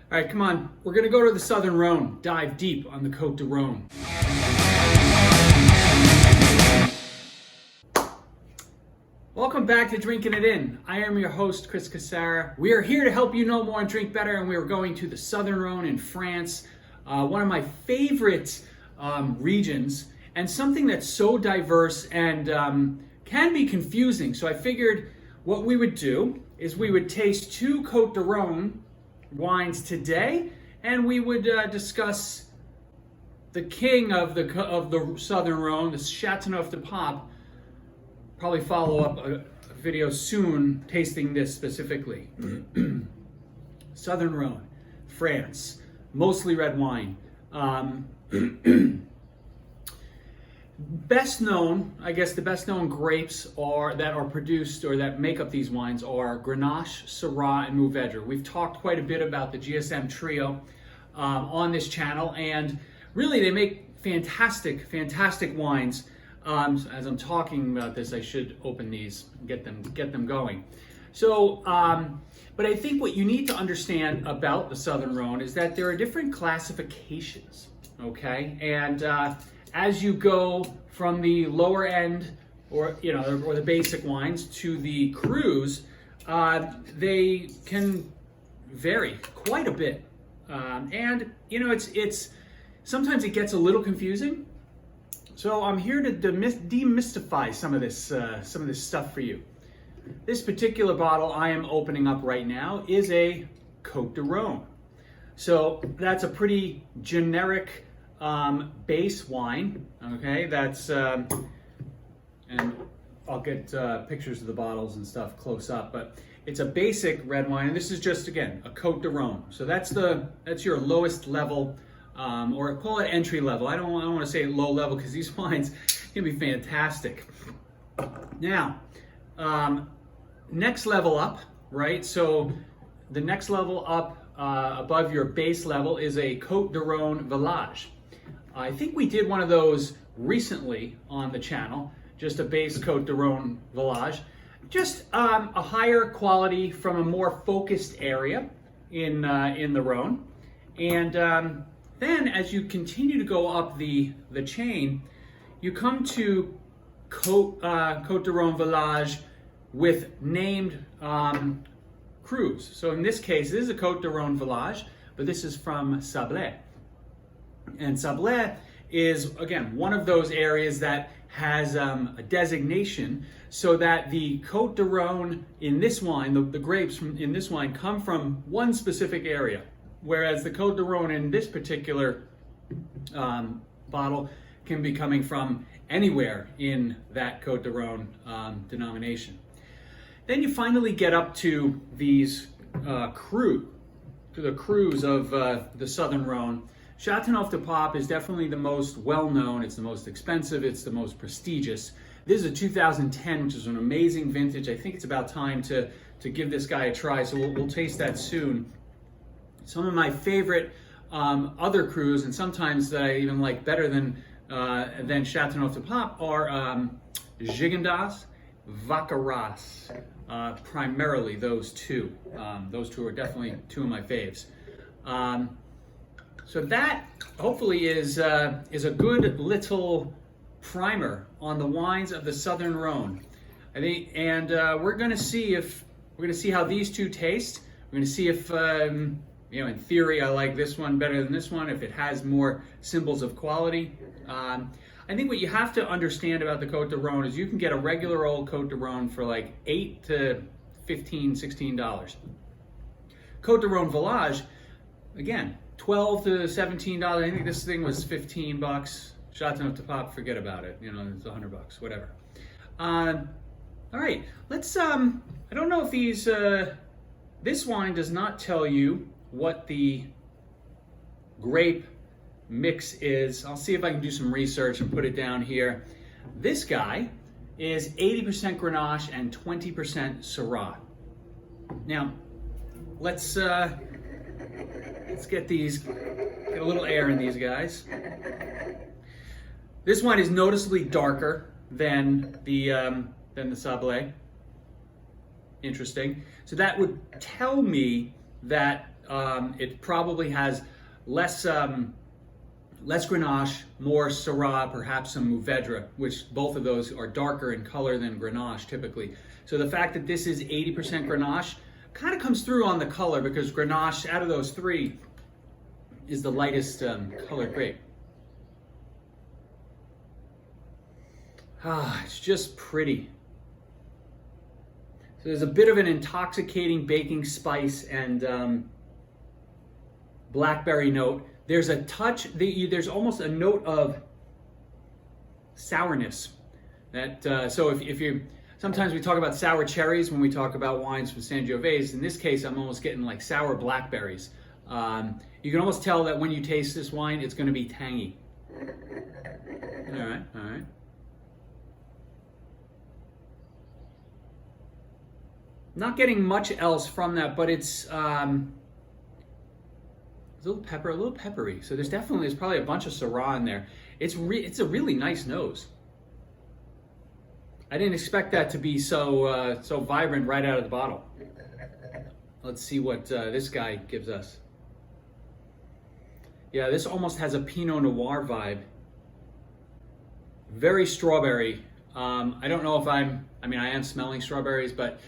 All right, come on. We're going to go to the Southern Rhone, dive deep on the Cotes du Rhone. Welcome back to Drinking It In. I am your host, Chris Cassara. We are here to help you know more and drink better, and we are going to the Southern Rhone in France, one of my favorite regions, and something that's so diverse and can be confusing. So I figured what we would do is we would taste two Cotes du Rhone wines today, and we would discuss the king of the Southern Rhone, the chateauneuf-du-pape. Probably follow up a video soon tasting this specifically. Southern Rhone, France, mostly red wine. Best known, I guess the best known grapes that are produced or that make up these wines are Grenache, Syrah, and Mourvedre. We've talked quite a bit about the GSM trio on this channel, and really they make fantastic wines. As I'm talking about this, I should open these and get them going. So, but I think what you need to understand about the Southern Rhone is that there are different classifications, okay? And as you go from the lower end, or the basic wines to the crus, they can vary quite a bit, and it's sometimes it gets a little confusing. So I'm here to demystify some of this stuff for you. This particular bottle I am opening up right now is a Cotes du Rhone. So that's a pretty generic base wine, okay? That's, and I'll get pictures of the bottles and stuff close up, but it's a basic red wine, and this is just, again, a Cotes du Rhone. So that's your lowest level, or call it entry level. I don't want to say low level because these wines can be fantastic. Now, next level up, right? So the next level up above your base level is a Cotes du Rhone Village. I think we did one of those recently on the channel, just a base Cotes du Rhone Village. Just a higher quality from a more focused area in the Rhone. And then as you continue to go up the chain, you come to Cotes du Rhone Village with named crus. So in this case, this is a Cotes du Rhone Village, but this is from Sablet. And Sablet is, again, one of those areas that has a designation so that the Cotes du Rhone in this wine, the grapes in this wine come from one specific area, whereas the Cotes du Rhone in this particular bottle can be coming from anywhere in that Cotes du Rhone denomination. Then you finally get up to these crus of the Southern Rhone. Chateauneuf-du-Pape is definitely the most well-known, it's the most expensive, it's the most prestigious. This is a 2010, which is an amazing vintage. I think it's about time to give this guy a try, so we'll taste that soon. Some of my favorite other crus, and sometimes that I even like better than Chateauneuf-du-Pape, are Gigondas, Vacheras. Primarily those two. Those two are definitely two of my faves. So that hopefully is a good little primer on the wines of the Southern Rhone. I think, and we're going to see how these two taste. We're going to see if in theory I like this one better than this one, if it has more symbols of quality. I think what you have to understand about the Cotes du Rhone is you can get a regular old Cotes du Rhone for like $8 to $15, $16. Cotes du Rhone Village, again, $12 to $17. I think this thing was $15. Chateauneuf-du-Pape, forget about it. It's $100, whatever. All right, let's. I don't know if these. This wine does not tell you what the grape mix is. I'll see if I can do some research and put it down here. This guy is 80% Grenache and 20% Syrah. Now, let's get a little air in these guys. This wine is noticeably darker than the Sablet. Interesting. So that would tell me that it probably has less Grenache, more Syrah, perhaps some Mourvedre, which both of those are darker in color than Grenache typically. So the fact that this is 80% Grenache kind of comes through on the color, because Grenache, out of those three, is the lightest colored grape. It's just pretty. So there's a bit of an intoxicating baking spice and blackberry note. There's a touch, there's almost a note of sourness. So if you, sometimes we talk about sour cherries when we talk about wines from Sangiovese. In this case, I'm almost getting like sour blackberries. You can almost tell that when you taste this wine, it's going to be tangy. All right. Not getting much else from that, but it's a little peppery. So there's probably a bunch of Syrah in there. It's a really nice nose. I didn't expect that to be so vibrant right out of the bottle. Let's see what this guy gives us. Yeah, this almost has a Pinot Noir vibe. Very strawberry. I don't know if I am smelling strawberries, but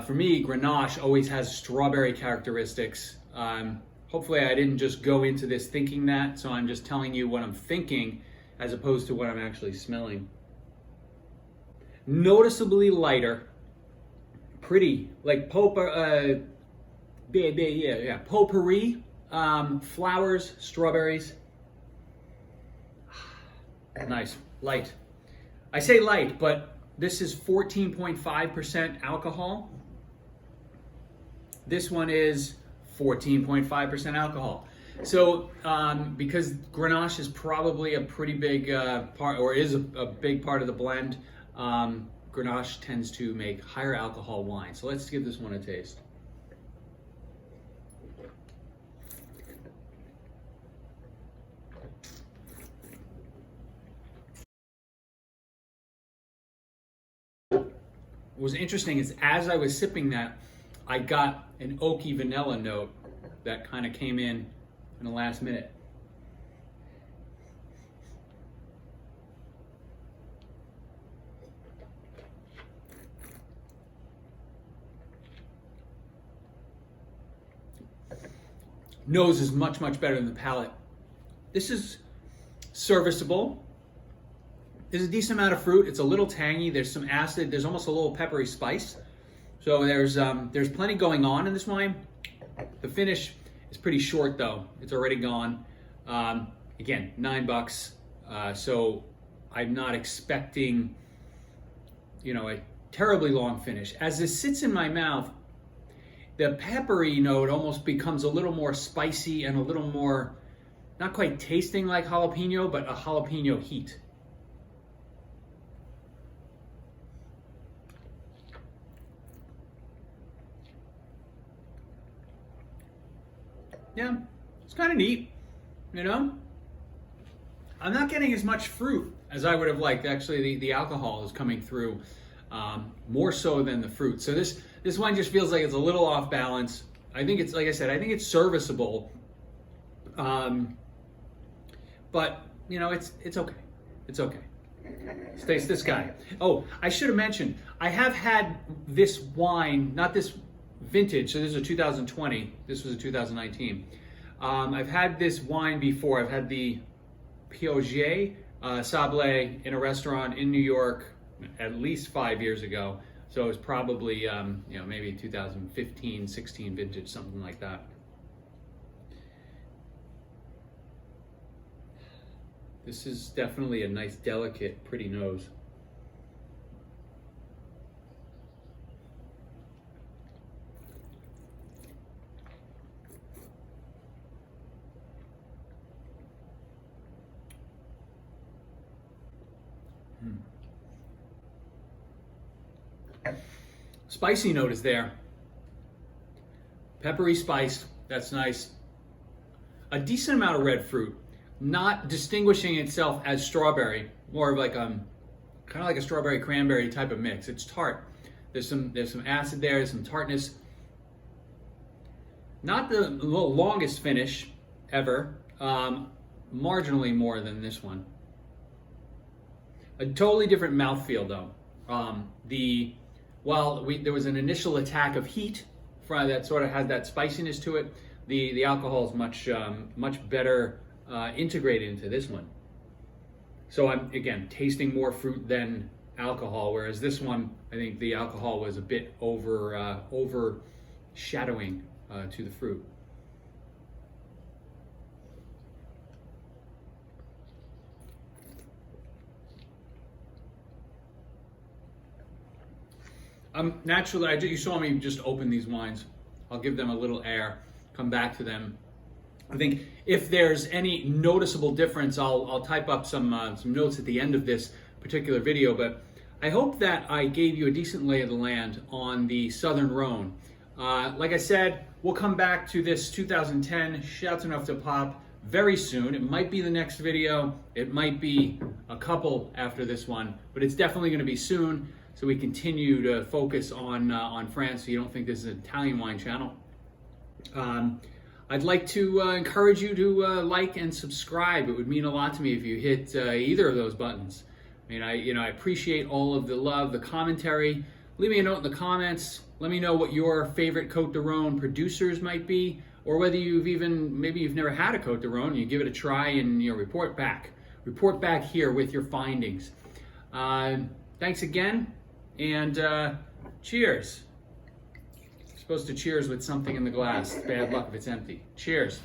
for me, Grenache always has strawberry characteristics. Hopefully I didn't just go into this thinking that, so I'm just telling you what I'm thinking as opposed to what I'm actually smelling. Noticeably lighter, pretty, like potpourri, flowers, strawberries. Nice, light. I say light, but this is 14.5% alcohol. This one is 14.5% alcohol. So because Grenache is probably a pretty big part, or is a big part of the blend, Grenache tends to make higher alcohol wine. So let's give this one a taste. What was interesting is as I was sipping that, I got an oaky vanilla note that kind of came in the last minute. Nose is much, much better than the palate. This is serviceable. There's a decent amount of fruit. It's a little tangy. There's some acid. There's almost a little peppery spice. So there's plenty going on in this wine. The finish is pretty short though. It's already gone. Again, $9. So I'm not expecting, a terribly long finish. As this sits in my mouth, the peppery note almost becomes a little more spicy and a little more, not quite tasting like jalapeno, but a jalapeno heat. Yeah, it's kind of neat, I'm not getting as much fruit as I would have liked. Actually, the alcohol is coming through more so than the fruit. So this wine just feels like it's a little off balance. I think it's, like I said, I think it's serviceable. But, it's okay. It's okay. Let's taste this guy. Oh, I should have mentioned, I have had this wine, not this vintage, so this is a 2020, this was a 2019. I've had this wine before. I've had the Piaugier Sablet in a restaurant in New York at least 5 years ago. So it was probably, maybe 2015, 16 vintage, something like that. This is definitely a nice, delicate, pretty nose. Spicy note is there. Peppery spiced, that's nice. A decent amount of red fruit, not distinguishing itself as strawberry, more of like kind of like a strawberry cranberry type of mix. It's tart. There's some acid there, there's some tartness. Not the longest finish ever, marginally more than this one. A totally different mouthfeel though. There was an initial attack of heat that sort of had that spiciness to it. The alcohol is much better integrated into this one. So I'm, again, tasting more fruit than alcohol, whereas this one, I think the alcohol was a bit overshadowing to the fruit. Naturally, you saw me just open these wines. I'll give them a little air, come back to them. I think if there's any noticeable difference, I'll type up some notes at the end of this particular video, but I hope that I gave you a decent lay of the land on the Southern Rhone. Like I said, we'll come back to this 2010 Chateauneuf-du-Pape very soon. It might be the next video, it might be a couple after this one, but it's definitely going to be soon, so we continue to focus on France, so you don't think this is an Italian wine channel. I'd like to encourage you to like and subscribe. It would mean a lot to me if you hit either of those buttons. I mean, I appreciate all of the love, the commentary. Leave me a note in the comments. Let me know what your favorite Cotes du Rhone producers might be, or whether maybe you've never had a Cotes du Rhone, you give it a try and report back. Report back here with your findings. Thanks again, and cheers. Supposed to cheers with something in the glass. Bad luck if it's empty. Cheers.